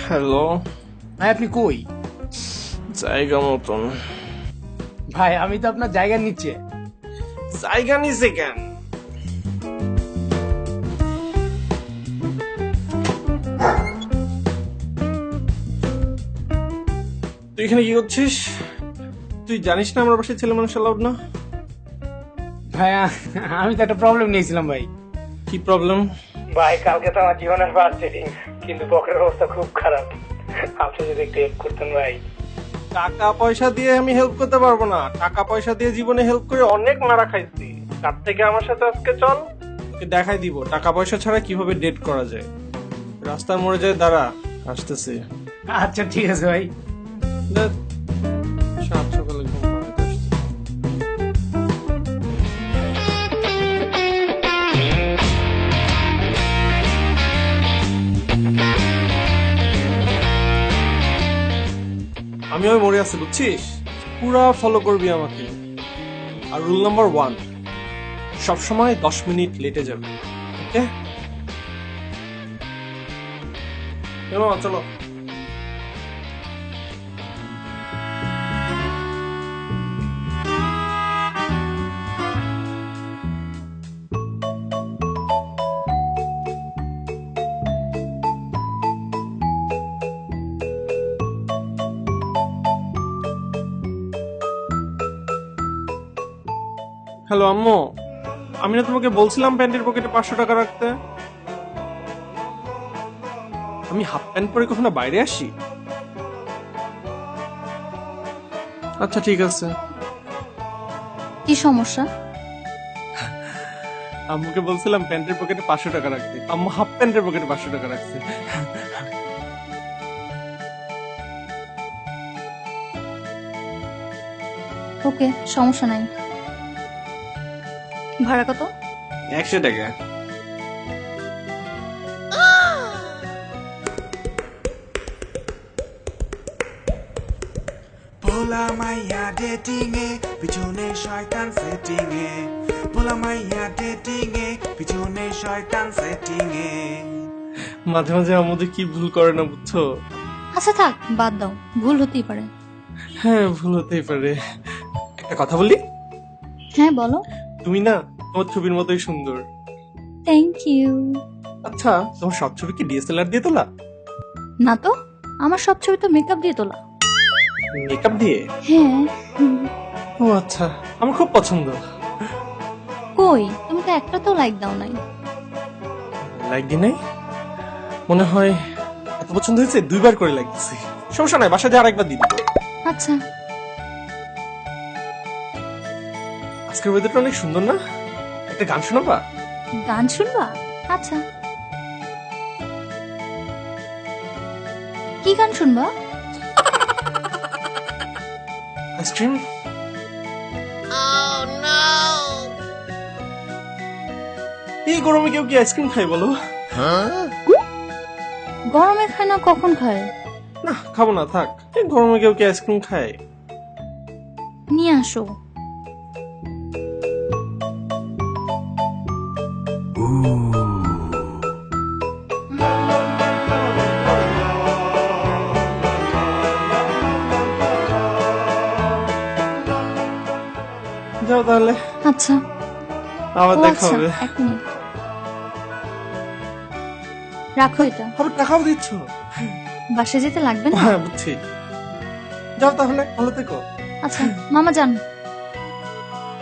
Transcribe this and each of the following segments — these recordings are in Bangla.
হ্যালো ভাই আপনি কই? জায়গা মতন। ভাই আমি তো আপনার জায়গা নিচ্ছে। জায়গা নিছে কেন? তুই এখানে কি করছিস? তুই জানিস না আমার বাসায় ছেলে মানুষ অ্যালাউড না? ভাই আমি তো একটা প্রবলেম নিয়েছিলাম ভাই। কি প্রবলেম? ভাই কালকে তো আমার জীবনের ফার্স্ট ডেটিং, কিন্তু পকেটের অবস্থা খুব খারাপ। আপনি যদি একটু হেল্প করতেন ভাই। টাকা পয়সা দিয়ে আমি হেল্প করতে পারবো না। টাকা পয়সা দিয়ে জীবনে হেল্প করে অনেক মারা খাইছি। তার থেকে আমার সাথে আজকে চল, তোকে দেখাই দিব টাকা পয়সা ছাড়া কিভাবে ডেট করা যায়। রাস্তার মোড়ে যায় দাঁড়া, আসতেছে। আচ্ছা ঠিক আছে ভাই। সাত সকালে ঘুম ভাঙাতে আসছে। আমি ওই মরে আছি বুঝছিস, পুরা ফলো করবি আমাকে। আর রুল নাম্বার 1, সবসময় 10 মিনিট লেটে যাবে। ওকে? চলো চলো। হ্যালো আম্মু, আমি না তোমাকে বলছিলাম প্যান্টের পকেটে 500 টাকা রাখতে? আমি হাফ প্যান্ট পরে কখনো বাইরে আসি? আচ্ছা ঠিক আছে। কি সমস্যা? আম্মুকে বলছিলাম প্যান্টের পকেটে 500 টাকা রাখতে, আম্মু হাফ প্যান্টের পকেটে 500 টাকা রাখছে। ওকে, সমস্যা নাই। ভাড়া কত? 100 টাকা। পোলা মাইয়া ডেটিং এ পিছনে শয়তান সেটিং এ, পোলা মাইয়া ডেটিং এ পিছনে শয়তান সেটিং এ। মাঝে মাঝে আম্মুদের কি ভুল করে না বুঝছো? আচ্ছা থাক, বাদ দাও, ভুল হতেই পারে। হ্যাঁ ভুল হতেই পারে। একটা কথা বলি? হ্যাঁ বলো। তুমি না তোমার ছবির মতোই সুন্দর। Thank you. আচ্ছা তোমার সব ছবি কি ডিএসএলআর দিয়ে তোলা? না তো, আমার সব ছবি তো মেকআপ দিয়ে তোলা। মেকআপ দিয়ে? হ্যাঁ। ও আচ্ছা, আমার খুব পছন্দ। কই, তুমি তো একটা তো লাইক দাও নাই। লাইক দি নাই? মনে হয় এত পছন্দ হয়েছে 2বার করে লাইক দিছি। সমস্যা নাই, বাসায় যা আরেকবার দিবি। আচ্ছা। আজকের ওয়েদারটা অনেক সুন্দর না? একটা গান শোনাবা? গান শুনবা? আচ্ছা। কি গান শুনবা? আইসক্রিম? এই গরমে কেউ কি আইসক্রিম খায় বলো? গরমে খায় না, কখন খায়? না খাবো না, থাক। এই গরমে কেউ কি আইসক্রিম খায়? নিয়ে আসো। যাও তাহলে, আচ্ছা। আবার ও দেখা আচ্ছা, হবে। 1 মিনিট রাখো এটা। আবার টাকাও দিচ্ছ? বাসে যেতে লাগবে না? হ্যাঁ বুঝছি। যাও তাহলে, ভালো থেকো। আচ্ছা মামা যান।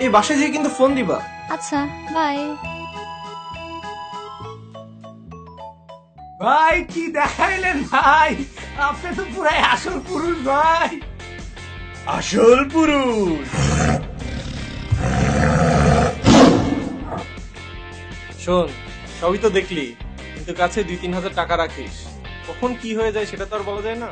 এই বাসায় যেয়ে কিন্তু ফোন দিবা। আচ্ছা বাই। ভাই কি দেখাইলেন ভাই, আপনি তো পুরাই আসল পুরুষ ভাই। আসল পুরুষ। শোন, সবই তো দেখলি, কিন্তু কাছে 2-3 হাজার টাকা রাখিস। কখন কি হয়ে যায় সেটা তো আর বলা যায় না।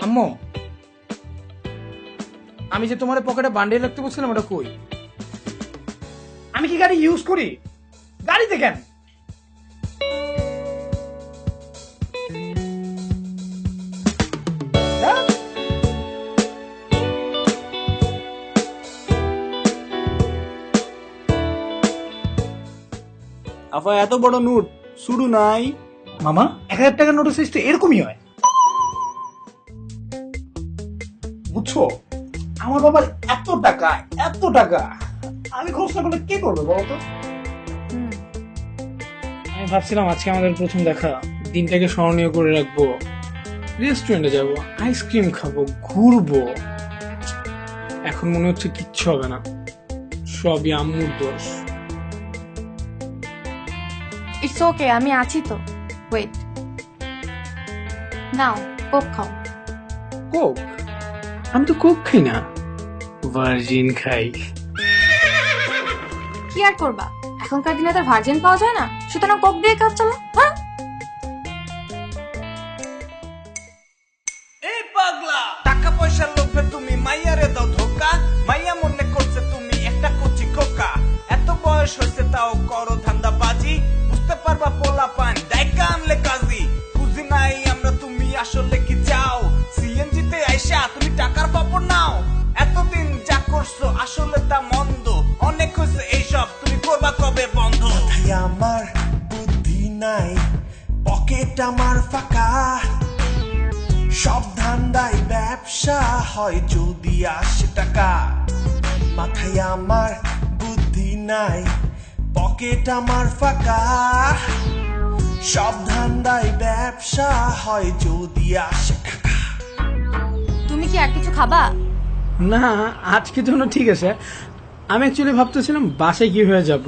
আম্মু, আমি যে তোমার পকেটে বান্ডিল রাখতে বলছিলাম ওটা কই? আমি কি গাড়ি ইউজ করি? গাড়িতে কেন? হ্যাঁ? আফা এত বড় নোট শুরু নাই। মামা 1000 টাকার নোট সাইজ তো এরকমই হয়, বুঝছো? আমার বাবার এত টাকা, এত টাকা, আমি খরচ না করলে কে করবে বলো তো? আমি ভাবছিলাম আজকে আমাদের প্রথম দেখা, দিনটাকে স্মরণীয় করে রাখবো, রেস্টুরেন্টে যাব, আইসক্রিম খাবো, ঘুরবো। এখন মনে হচ্ছে কিচ্ছু হবে না, সবই আম্মুর দোষ। ইটস ওকে, আমি আছি তো। ওয়েট, নাও কোক খাও। কোক? আমি তো কোক খাই না, ভার্জিন খাই। কি আর করবা, এখনকার দিনে তো ভার্জিন পাওয়া যায় না, সুতরাং কোক দিয়ে কাজ চালা। হ্যাঁ, এই পাগলা, টাকা পয়সার লোভে তুমি মাইয়ারে দাও ধোকা। মাইয়া মনে করছে তুমি একটা কচি খোকা। এত বয়স হয়েছে তাও করো ধান্দাবাজি। বুঝতে পারবা পোলা পান ডাইকা আনলে কাজী। বুঝি নাই আমরা তুমি আসলে কি চাও। সিএনজি তে আইসা তুমি টাকার পাপড় নাও। এতদিন যা করছো আসলে তা মন্দ। অনেক হয়েছে এইসব, তুমি করবা কবে বন্ধ? মাথায় আমার বুদ্ধি নাই, পকেট আমার ফাঁকা। সব ধান্দাই ব্যবসা হয় যদি আসে টাকা। মাথায় আমার বুদ্ধি নাই, পকেট আমার ফাঁকা। সব ধান্দাই ব্যবসা হয় যদি আসে টাকা। তুমি কি আর কিছু খাবা? না, আজকে জন্য ঠিক আছে। আমি অ্যাকচুয়ালি ভাবতেছিলাম বাসায় কি হয়ে যাব।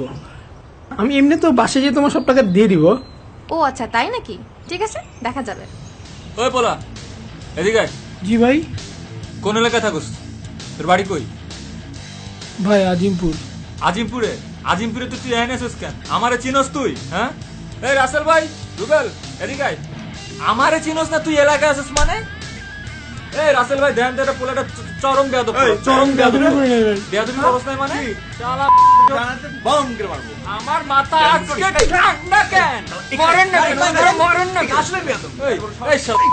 আমি এমনি তো বাসায় গিয়ে তোমার সব টাকা দিয়ে দিব। ও আচ্ছা, তাই নাকি? ঠিক আছে, দেখা যাবে। ওই পোলা, এদিকে আয়। জি ভাই। কোন এলাকায় থাকোস? তোর বাড়ি কই? ভাই আজিমপুর। আজিমপুরে? আজিমপুরে তো তুই এনে আসিস কেন? আমারে চিনস তুই? হ্যাঁ, এই রাসেল ভাই, রুবেল, এদিকে আয়। আমারে চিনস না তুই এলাকায় আসিস মানে? এই রাসেল ভাই, ধ্যান দে, পোলাটা চরম বেয়াদব। চরম বেয়াদব। বেয়াদবি করছ না মানে? শালা বম করে মারবো। আমার মাথা আজকে ঠান্ডা কেন? মরেন না কেন? মরেন না কেন? আসলে বেয়াদব। এই শালা,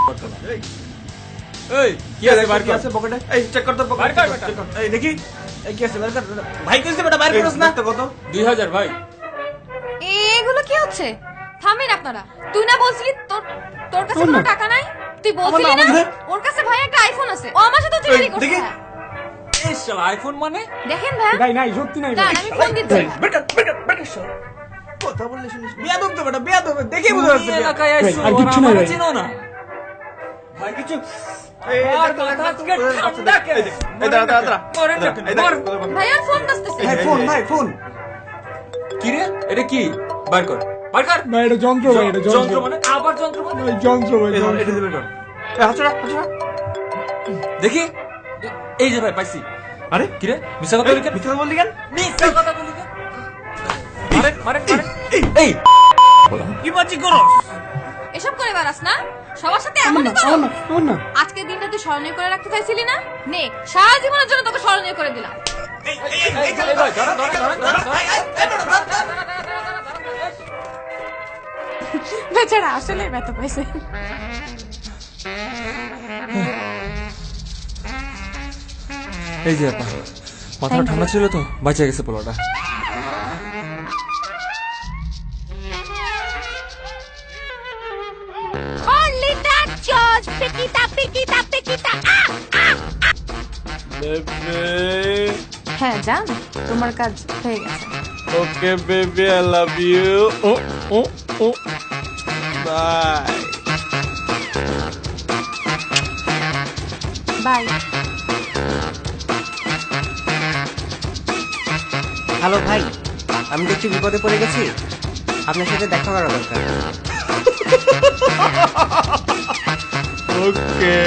এই কি আছে বার কি আছে পকেটে? এই চেক কর তো পকেট। বার কর বেটা। এই দেখি, এই কি আছে বার কর। ভাই কইছে বেটা বার করছ না? কত? 2000 ভাই। এগুলো কি হচ্ছে? থামেন আপনারা। তুই না বলছিলি তোর তোর কাছে কোনো টাকা নাই? তুই বলছিলি না ওর কাছে ভাই একটা আইফোন আছে, ও আমার সাথে চিটারি করছে। দেখি। এই শালা আইফোন মানে? দেখেন ভাই, ভাই নাই, সত্যি নাই। দাঁড়ান, আমি ফোন দিচ্ছি। বার কর, বার কর, বার কর সব। কথা বললে শুনিস না। বেয়াদব তো বেটা, বেয়াদব। দেখি বুঝা যাচ্ছে। এই এলাকায় আইছো, আর কিচ্ছু নাই আমারে ভাই। চিনো না? ভাই কিছু আর মাথা আজকে ঠান্ডা কেন? এই দাঁড়া দাঁড়া দাঁড়া। মরেন না কেন? মর। ভাইয়ার ফোন বাজতেছে। ভাই ফোন, ভাই ফোন। কি রে? এটা কি? বার কর, বার কর। ভাই এটা যন্ত্র, ভাই এটা যন্ত্র যন্ত্র। মানে? আবার যন্ত্র মানে? ভাই যন্ত্র, ভাই এই ধর, যন্ত্র। এটা দিবে কর। এই হাতছড়া, হাতছড়া। দেখি, এই যে ভাই পাইছি। আরে কি রে? মিছা কথা বলি কেন? মিথ্যা বললি কেন? মিছা কথা বলি কেন? মারেন, মারেন, মারেন। এই কি বাজি করস? এসব করে বেড়াস না, সবার সাথে আমার এমনই না, করো। আমার না, আমার না। আজকের দিনটা তুই স্মরণীয় করে রাখতে চাইছিলি না? নে, সারা জীবনের জন্য তোকে স্মরণীয় করে দিলাম। এই ভাই, ধরা, ধরা, ধরা, ধরা, ধরা। বেচারা আসলে ব্যথা পাইছে। এই যে আপা, মাথা ঠান্ডা ছিল তো, বাঁচে গেছে পোলাটা। Only that George, pikita, pikita, pikita. হ্যাঁ জান, তোমার কাজ হয়ে গেছে। Okay baby, I love you. ও ও ও বাই। বাই। হ্যালো ভাই, আমি দেখছি বিপদে পড়ে গেছি, আপনার সাথে দেখা করা দরকার। ওকে।